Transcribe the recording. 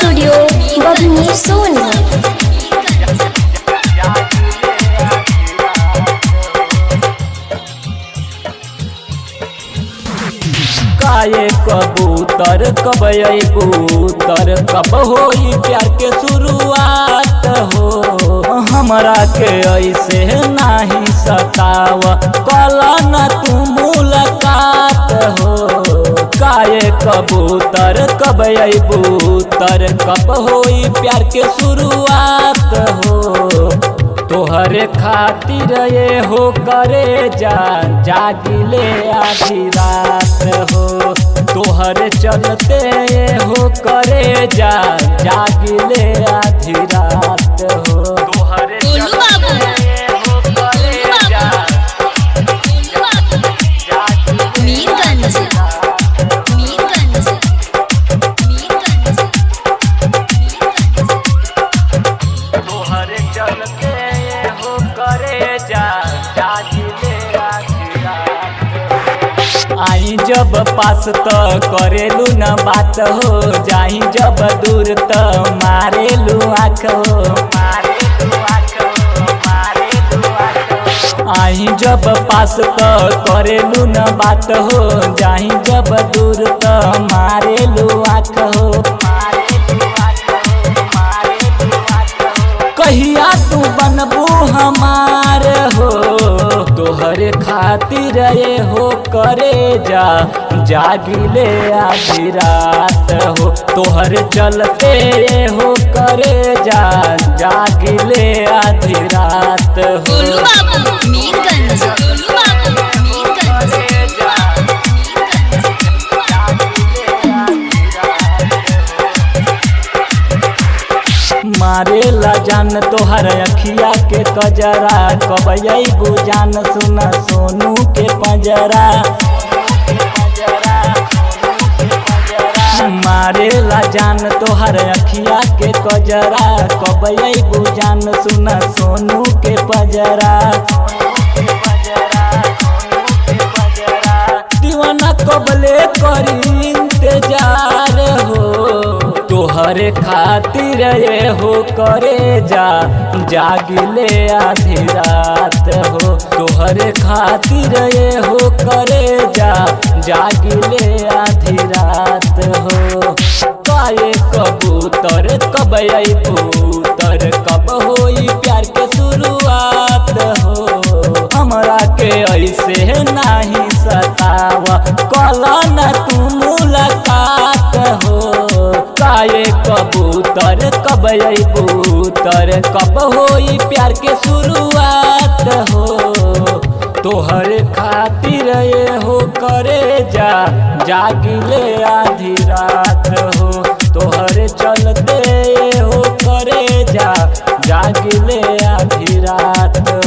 Studio बबनी सोनी। काये कबूतर कब कबूतर कब होई प्यार के शुरुआत हो। हमरा के ऐसे नहीं सताव कला न तू मुलाकात हो। काये कबूतर कब कबूतर कब होई प्यार के शुरुआत हो। तोहरे खातिर ये हो करे जागिले आधी रात हो। तोहरे चलते ये हो करे जागिले आधी रात हो। तोहरे चलते ये हो करे जागिले आधी रात। आई जब पास तो करेलू न बात हो। जाही जब दूर तो मारेलू आँख हो। आई जब पास तो करेलू न बात हो। जाही जब दूर तो मारेलू आँख हो। कहिया तू बनबू हमार हो। तोहरे खातिर ये हो करे जागिले आधी रात हो। तोहरे चलते ये हो करे जागिले आधी रात हो। मारेला जान तोहर अखिया के कजरा कब अइबू जान सुना सोनू के पंजरा। मारेला जान तोहर अखिया के कजरा कब अइबू जान सुना सोनू के पंजरा। दीवाना कबले करी इंतजार हो। तोहरे खातिर ये हो करे जागिले आधी रात हो। तोहरे खातिर ये हो करे जागिले आधी रात हो। काये कबूतर कब कबूतर कब होई प्यार के शुरुआत हो। हमरा के ऐसे नहीं सताव कला न तू मुलाकात हो। काये कबूतर कब कबूतर कब होई प्यार के शुरुआत हो। तोहरे खातिर ये हो करे जागिले आधी रात हो। तोहरे चलते ये हो करे जागिले आधी रात।